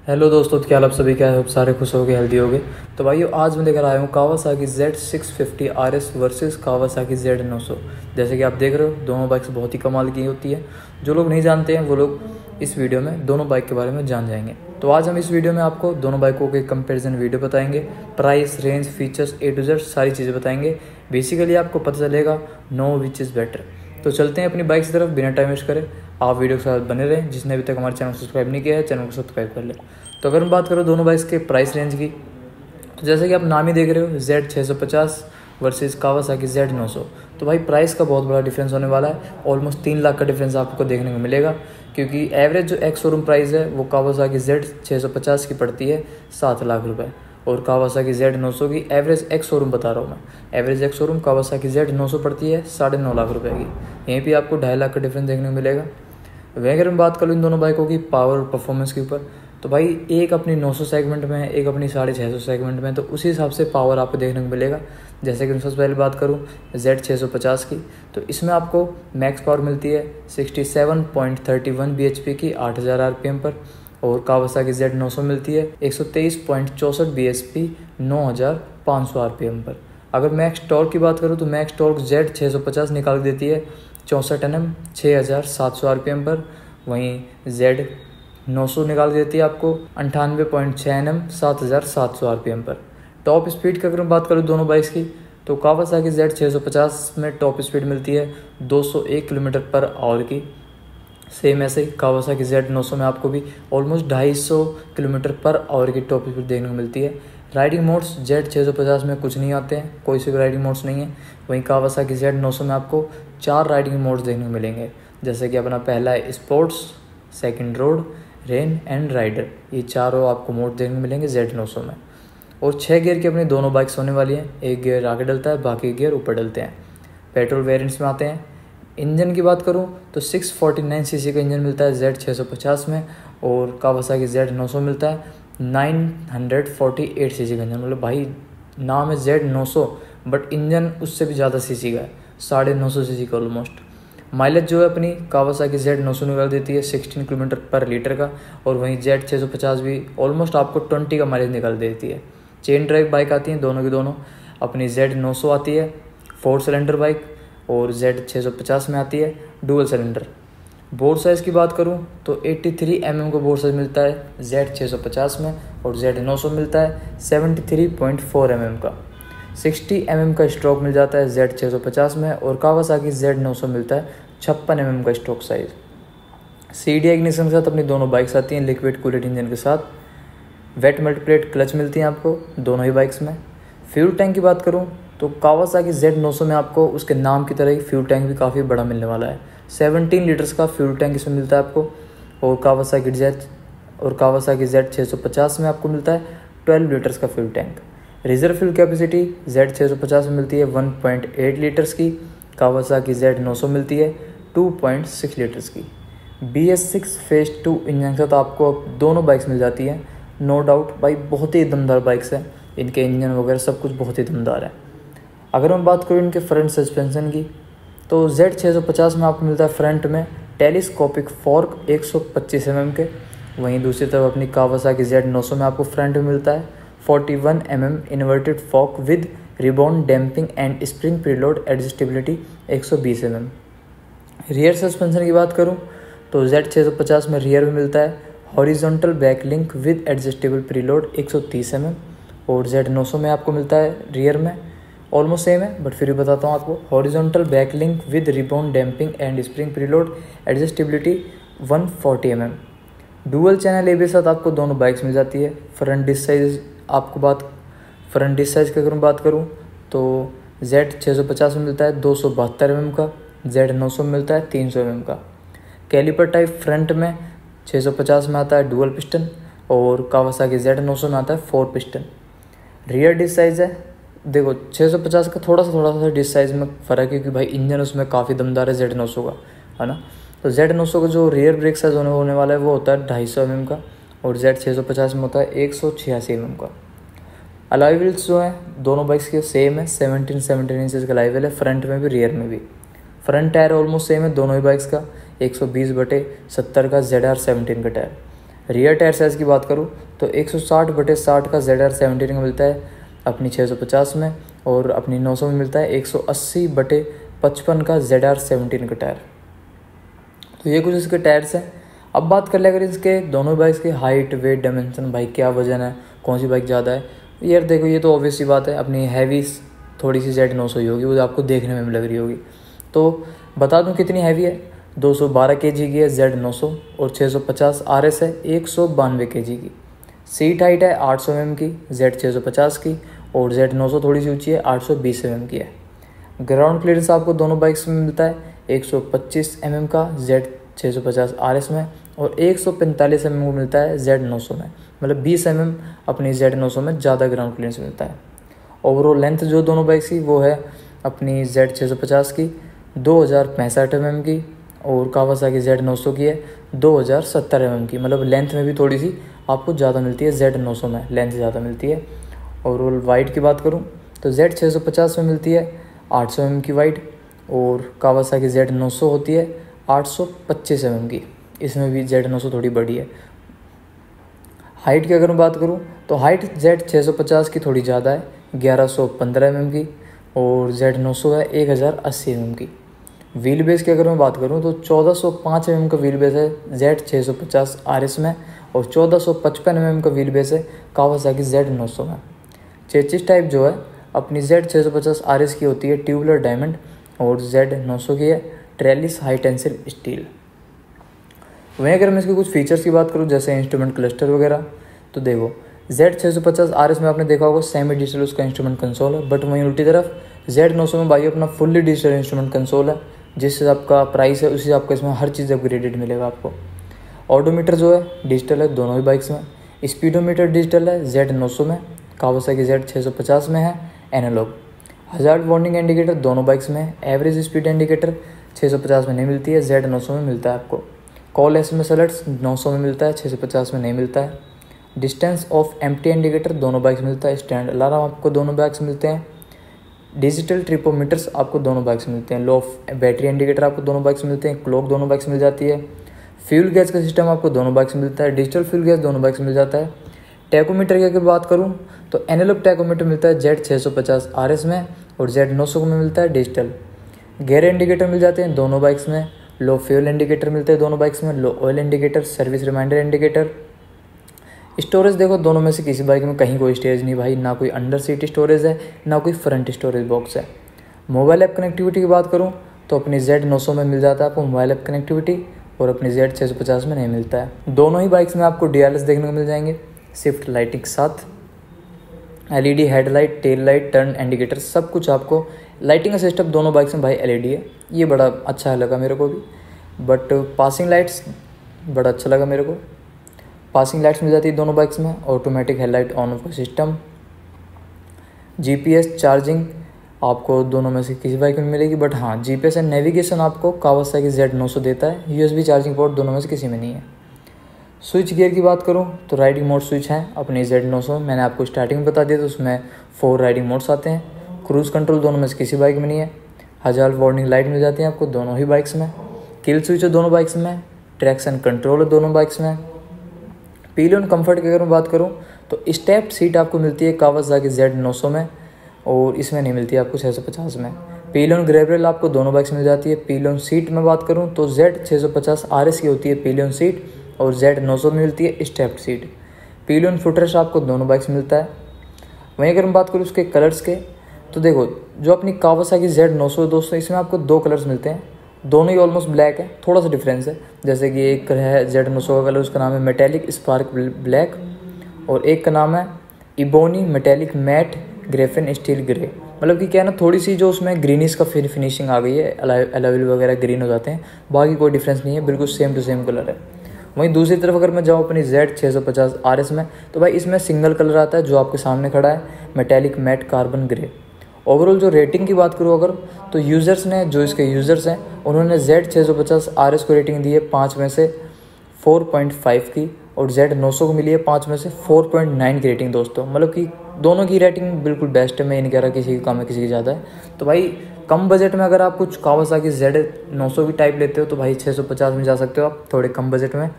Hello दोस्तों, क्या हाल आप सभी, क्या है? सारे खुश हो गए, हेल्दी हो गए। तो भाइयों, आज मैं लेकर आया हूँ Kawasaki Z650 RS versus Kawasaki Z900। जैसे कि आप देख रहे हो, दोनों बाइक्स बहुत ही कमाल की होती है। जो लोग नहीं जानते हैं वो लोग इस वीडियो में दोनों बाइक के बारे में जान जाएंगे। तो आज हम इस वीडियो में आपको दोनों बाइकों के कंपेरिजन वीडियो बताएंगे। Price, range, features A to Z सारी चीज़ें बताएंगे। बेसिकली आपको पता चलेगा नो विच इज़ बेटर। तो चलते हैं अपनी बाइक की तरफ, बिना टाइम वेस्ट करें। आप वीडियो के साथ बने रहें। जिसने अभी तक हमारे चैनल को सब्सक्राइब नहीं किया है, चैनल को सब्सक्राइब कर ले। तो अगर हम बात करें दोनों बाइक्स के प्राइस रेंज की, तो जैसे कि आप नाम ही देख रहे हो, Z650 वर्सेस कावासाकी Z900। तो भाई प्राइस का बहुत बड़ा डिफरेंस होने वाला है। ऑलमोस्ट 3 लाख का डिफरेंस आपको देखने को मिलेगा, क्योंकि एवरेज जो एक्स शोरूम प्राइस है वो कावासाकी Z650 की पड़ती है 7 लाख रुपए, और कावासाकी Z900 की एवरेज एक्स शोरूम बता रहा हूँ मैं, average ex showroom Kawasaki Z900 पड़ती है 9.5 लाख रुपए की। यहीं पे आपको 2.5 लाख का डिफरेंस देखने को मिलेगा। वहीं अगर मैं बात करूँ इन दोनों बाइकों की पावर और परफॉर्मेंस के ऊपर, तो भाई एक अपनी 900 सेगमेंट में है, एक अपनी 650 सेगमेंट में, तो उसी हिसाब से पावर आपको देखने को मिलेगा। जैसे कि मैं सबसे पहले बात करूँ Z650 की, तो इसमें आपको मैक्स पावर मिलती है 67.31 bhp की 8000 RPM पर, और कावासाकी Z900 मिलती है 123.64 bhp 9500 RPM पर। अगर मैक्स टॉर्क की बात करूँ तो मैक्स टॉर्क Z650 निकाल देती है 64 Nm 6700 RPM पर। वहीं Z900 निकाल देती है आपको 98.6 Nm 7700 RPM पर। टॉप स्पीड की अगर मैं बात करूँ दोनों बाइक्स की, तो कावासाकी Z650 में टॉप स्पीड मिलती है 201 किलोमीटर पर आवर की। सेम ऐसे ही कावासाकी Z900 में आपको भी ऑलमोस्ट 250 किलोमीटर पर आवर की टॉप स्पीड देखने को मिलती है। राइडिंग मोड्स Z650 में कुछ नहीं आते हैं, कोई से भी राइडिंग मोड्स नहीं है। वहीं कावासाकी Z900 में आपको 4 राइडिंग मोड्स देखने को मिलेंगे, जैसे कि अपना पहला है sports, second road, rain and rider. ये चारों आपको मोड देखने को मिलेंगे Z900 में। और 6 गियर की अपनी दोनों बाइक्स होने वाली हैं। एक गियर आगे डलता है, बाकी गियर ऊपर डलते हैं। पेट्रोल वेरिएंट्स में आते हैं। इंजन की बात करूं तो 649 सीसी का इंजन मिलता है Z650 में, और कावासाकी Z900 मिलता है 948 सीसी का इंजन। मतलब भाई नाम है Z900, बट इंजन उससे भी ज़्यादा सीसी का है, 950 सीसी का ऑलमोस्ट। माइलेज जो है अपनी कावासाकी Z900 निकाल देती है 16 किलोमीटर पर लीटर का, और वहीं Z650 भी ऑलमोस्ट आपको 20 का माइलेज निकाल देती है। चेन ड्राइव बाइक आती हैं दोनों की दोनों। अपनी Z900 आती है 4 सिलेंडर बाइक, और Z650 में आती है डुअल सिलेंडर। बोर्ड साइज़ की बात करूं तो 83 mm का बोर्ड साइज़ मिलता है Z650 में, और Z900 मिलता है 73.4 mm का। 60 mm का स्ट्रोक मिल जाता है Z650 में, और कावासाकी Z900 मिलता है 56 mm का स्ट्रोक साइज़। CDI इग्निशन के साथ अपनी दोनों बाइक्स आती हैं लिक्विड कूल्ड इंजन के साथ। वेट मल्टीप्लेट क्लच मिलती हैं आपको दोनों ही बाइक्स में। फ्यूल टैंक की बात करूं तो कावासाकी Z900 में आपको उसके नाम की तरह ही फ्यूल टैंक भी काफ़ी बड़ा मिलने वाला है। 17 लीटर्स का फ्यूल टैंक इसमें मिलता है आपको, और कावासाकी Z650 में आपको मिलता है 12 लीटर्स का fuel tank. Reserve fuel capacity Z650 में मिलती है 1.8 लीटर्स की, कावासाकी Z900 मिलती है 2.6 लीटर्स की। BS6 फेज 2 इंजन के साथ आपको दोनों बाइक्स मिल जाती हैं। नो डाउट भाई बहुत ही दमदार बाइक्स हैं, इनके इंजन वगैरह सब कुछ बहुत ही दमदार है। अगर मैं बात करूँ इनके फ्रंट सस्पेंशन की, तो Z650 में आपको मिलता है फ्रंट में टेलीस्कोपिक फॉर्क 125 mm के। वहीं दूसरी तरफ अपनी कावासाकी Z900 में आपको फ्रंट में मिलता है 41 mm inverted fork with rebound damping and spring preload adjustability 120 mm। Rear suspension की बात करूँ तो Z650 में रियर में मिलता है horizontal backlink with adjustable preload 130 mm, और Z900 में आपको मिलता है रियर में ऑलमोस्ट सेम है, बट फिर भी बताता हूँ आपको, horizontal backlink with rebound damping and spring preload adjustability 140 mm। Dual channel ABS साथ आपको दोनों बाइक्स मिल जाती है। फ्रंट डिस्क साइज की अगर मैं बात करूँ तो Z650 में मिलता है 272 mm का, Z900 में मिलता है 300 mm का। कैलिपर टाइप फ्रंट में 650 में आता है डुअल पिस्टन, और कावासाकी Z900 में आता है 4 पिस्टन। रियर डिस्क साइज़ है, देखो 650 का थोड़ा सा डिस्क साइज़ में फ़र्क है, क्योंकि भाई इंजन उसमें काफ़ी दमदार है Z900 का, है ना। तो Z900 का जो रियर ब्रेक साइज़ होने वाला है वो होता है 250 mm का, और Z650 में होता है 186 mm का। अलॉय व्हील्स जो हैं दोनों बाइक्स के सेम है, 17 इंचज़ का अलॉय व्हील है, फ्रंट में भी रियर में भी। फ्रंट टायर ऑलमोस्ट सेम है दोनों ही बाइक्स का, 120/70 का ZR17 का टायर। रियर टायर साइज़ की बात करूँ तो 160/60 का ZR17 का मिलता है अपनी 650 में, और अपनी 900 में मिलता है 180/55 का ZR17 का टायर। तो ये कुछ इसके टायर्स हैं। अब बात कर ले अगर इसके दोनों बाइक्स के हाइट, वेट, डायमेंशन, भाई क्या वजन है, कौन सी बाइक ज़्यादा है। यार देखो ये तो ऑब्वियस सी बात है, अपनी हैवी थोड़ी सी Z900 ही होगी, वो आपको देखने में लग रही होगी। तो बता दूं कितनी हैवी है, 212 kg की है Z900 और 650 RS है 192 kg की। सीट हाइट है 800 mm की Z650 की, और Z900 थोड़ी सी ऊंची है 820 mm की है। ग्राउंड क्लियरेंस आपको दोनों बाइक्स में मिलता है 125 mm का Z650 RS में, और 145 mm को मिलता है Z900 में, मतलब 20 mm अपनी Z900 में ज़्यादा ग्राउंड क्लियरेंस मिलता है। ओवरऑल लेंथ जो दोनों बाइक्स की वो है अपनी Z650 की 2065 mm की, और कावासाकी Z900 की है 2070 mm की, मतलब लेंथ में भी थोड़ी सी आपको ज़्यादा मिलती है, Z900 में लेंथ ज़्यादा मिलती है। ओवरऑल वाइड की बात करूँ तो Z650 में मिलती है 800 mm की वाइड, और कावासाकी Z900 होती है 825 mm की, इसमें भी Z900 थोड़ी बड़ी है। हाइट की अगर मैं बात करूँ तो हाइट Z650 की थोड़ी ज़्यादा है 1115 mm की, और Z900 है 1080 mm की। व्हील बेस की अगर मैं बात करूँ तो 1405 mm का व्हील बेस है Z650 RS में, और 1455 mm का व्हील बेस है कावासाकी Z900 में। चेसिस टाइप जो है अपनी Z650 RS की होती है ट्यूबुलर डायमंड, और Z900 की है ट्रेलिस हाई टेंसिल स्टील। वहीं अगर मैं इसके कुछ फीचर्स की बात करूँ जैसे इंस्ट्रूमेंट क्लस्टर वगैरह, तो देखो Z650 RS में आपने देखा होगा सेमी डिजिटल उसका इंस्ट्रूमेंट कंसोल है, बट वहीं उल्टी तरफ Z900 में भाई अपना फुल्ली डिजिटल इंस्ट्रूमेंट कंसोल है, जिससे आपका प्राइस है उसी आपको इसमें हर चीज़ अपग्रेडेड मिलेगा आपको। ऑडोमीटर जो है डिजिटल है दोनों ही बाइक्स में, स्पीडोमीटर डिजिटल है Z900 में, कावासाकी Z650 में है एनालॉग। हजार्ड वार्निंग इंडिकेटर दोनों बाइक्स में है, एवरेज स्पीड इंडिकेटर 650 में नहीं मिलती है, Z900 में मिलता है आपको। कॉल SMS अलर्ट्स 900 में मिलता है, 650 में नहीं मिलता है। डिस्टेंस ऑफ एम्प्टी इंडिकेटर दोनों बाइक्स में मिलता है, स्टैंड अलार्म आपको दोनों बाइक्स में मिलते हैं, डिजिटल ट्रिपोमीटर्स आपको दोनों बाइक्स में मिलते हैं, लो बैटरी इंडिकेटर आपको दोनों बाइक्स में मिलते हैं, क्लॉक दोनों बाइक्स में मिल जाती है, फ्यूल गैस का सिस्टम आपको दोनों बाइक्स में मिलता है, डिजिटल फ्यूल गैस दोनों बाइक्स में मिल जाता है। टैकोमीटर की अगर बात करूँ तो एनालॉग टैकोमीटर मिलता है Z650 RS में, और Z900 में मिलता है डिजिटल। गेयर इंडिकेटर मिल जाते हैं दोनों बाइक्स में, लो फ्यूल इंडिकेटर मिलते हैं दोनों बाइक्स में, low oil indicator, service reminder indicator. Storage देखो दोनों में से किसी बाइक में कहीं कोई स्टोरेज नहीं भाई, ना कोई अंडर सीट स्टोरेज है ना कोई फ्रंट स्टोरेज बॉक्स है। मोबाइल ऐप कनेक्टिविटी की बात करूँ तो अपनी Z900 में मिल जाता है आपको मोबाइल ऐप कनेक्टिविटी, और अपनी Z650 में नहीं मिलता है। दोनों ही बाइक्स में आपको DRLS देखने को मिल जाएंगे, शिफ्ट लाइटिंग के साथ, LED headlight, tail light, turn indicator, सब कुछ आपको। लाइटिंग का सिस्टम दोनों बाइक्स में भाई LED है, ये बड़ा अच्छा लगा मेरे को भी। बट पासिंग लाइट्स बड़ा अच्छा लगा मेरे को, पासिंग लाइट्स मिल जाती है दोनों बाइक्स में, automatic headlight on off system. GPS charging आपको दोनों में से किसी बाइक में मिलेगी, बट हाँ GPS एंड नेविगेशन आपको कावासाकी Z900 देता है, USB चार्जिंग पोर्ट दोनों में से किसी में नहीं है। स्विच गियर की बात करूँ तो राइडिंग मोड स्विच है अपनी Z900, मैंने आपको स्टार्टिंग में बता दिया, तो उसमें 4 राइडिंग मोड्स आते हैं। क्रूज़ कंट्रोल दोनों में से किसी बाइक में नहीं है। हजार्ड वार्निंग लाइट मिल जाती है आपको दोनों ही बाइक्स में। किल स्विच है दोनों बाइक्स में, ट्रैक्शन कंट्रोल है दोनों बाइक्स में। पिलियन कंफर्ट की अगर मैं बात करूँ तो स्टेप सीट आपको मिलती है कावासाकी Z900 में, और इसमें नहीं मिलती है आपको 650 में। पिलियन ग्रैब रेल आपको दोनों बाइक्स में मिल जाती है। पिलियन सीट में बात करूँ तो Z650 RS की होती है पिलियन सीट, और Z900 में मिलती है स्टेप्ड सीट। पिलियन फुटरेस्ट आपको दोनों बाइक्स में मिलता है। वहीं अगर मैं बात करूँ उसके कलर्स के, तो देखो जो अपनी कावासाकी Z900 दोस्तों, इसमें आपको 2 कलर्स मिलते हैं, दोनों ही ऑलमोस्ट ब्लैक है, थोड़ा सा डिफरेंस है। जैसे कि एक है Z900 का कलर, उसका नाम है मेटेलिक स्पार्क ब्लैक, और एक का नाम है ebony metallic matte graphene steel grey. मतलब कि क्या है ना, थोड़ी सी जो उसमें ग्रीनिश का फिनिशिंग आ गई है, एलाविल वगैरह ग्रीन हो जाते हैं, बाकी कोई डिफरेंस नहीं है, बिल्कुल सेम टू सेम कलर है। वहीं दूसरी तरफ अगर मैं जाऊँ अपनी Z650 RS में, तो भाई इसमें सिंगल कलर आता है जो आपके सामने खड़ा है, metallic matte carbon grey. Overall जो रेटिंग की बात करूँ अगर, तो यूज़र्स ने, जो इसके यूज़र्स हैं, उन्होंने Z650 RS को रेटिंग दी है 5 में से 4.5 की, और Z900 को मिली है 5 में से 4.9 की रेटिंग दोस्तों। मतलब कि दोनों की रेटिंग बिल्कुल बेस्ट है, मैं नहीं कह रहा किसी की कम है किसी की ज़्यादा है। तो भाई कम बजट में अगर आप कुछ कावासाकी Z900 की टाइप लेते हो तो भाई 650 में जा सकते हो आप थोड़े कम बजट में।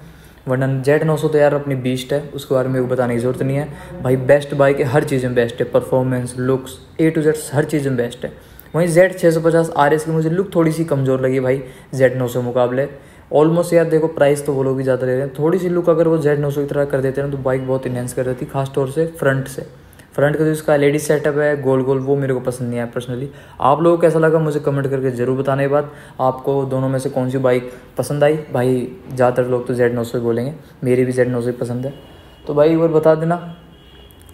वरना Z900 तो यार अपनी बीस्ट है, उसके बारे में मेरे को बताने की ज़रूरत नहीं है भाई। बेस्ट बाइक है, हर चीज़ में बेस्ट है, performance, looks, A to Z हर चीज़ में बेस्ट है। वहीं Z650 RS की मुझे लुक थोड़ी सी कमज़ोर लगी भाई Z900 मुकाबले। ऑलमोस्ट यार देखो प्राइस तो वो लोग भी ज़्यादा ले रहे हैं, थोड़ी सी लुक अगर वो Z900 की तरह कर देते हैं ना तो बाइक बहुत इनहेंस कर देती, खास तौर से फ्रंट का जो इसका LED सेटअप है गोल गोल, वो मेरे को पसंद नहीं आया पर्सनली। आप लोगों को कैसा लगा मुझे कमेंट करके ज़रूर बताने के बाद, आपको दोनों में से कौन सी बाइक पसंद आई भाई। ज़्यादातर लोग तो Z900 बोलेंगे, मेरी भी Z900 पसंद है। तो भाई एक बार बता देना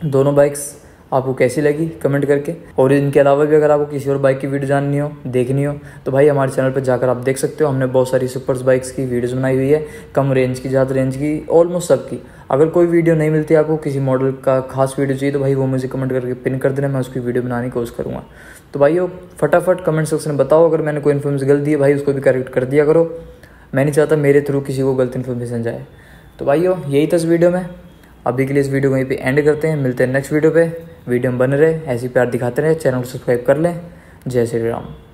दोनों बाइक्स आपको कैसी लगी कमेंट करके। और इनके अलावा भी अगर आपको किसी और बाइक की वीडियो जाननी हो, देखनी हो, तो भाई हमारे चैनल पर जाकर आप देख सकते हो। हमने बहुत सारी सुपर्स बाइक्स की वीडियोस बनाई हुई है, कम रेंज की, ज़्यादा रेंज की, ऑलमोस्ट सब की। अगर कोई वीडियो नहीं मिलती आपको, किसी मॉडल का खास वीडियो चाहिए, तो भाई वो मुझे कमेंट करके पिन कर देना, मैं उसकी वीडियो बनाने की कोशिश करूँगा। तो भाई फटाफट कमेंट सेक्शन में बताओ, अगर मैंने कोई इन्फॉर्मेशन गलत दी है भाई उसको भी करेक्ट कर दिया करो। मैं नहीं चाहता मेरे थ्रू किसी को गलत इन्फॉर्मेशन जाए। तो भाई यही था इस वीडियो में। अभी के लिए इस वीडियो को यहीं पे एंड करते हैं, मिलते हैं नेक्स्ट वीडियो पे। वीडियो में बने रहे, ऐसी प्यार दिखाते रहे, चैनल को सब्सक्राइब कर लें। जय श्री राम।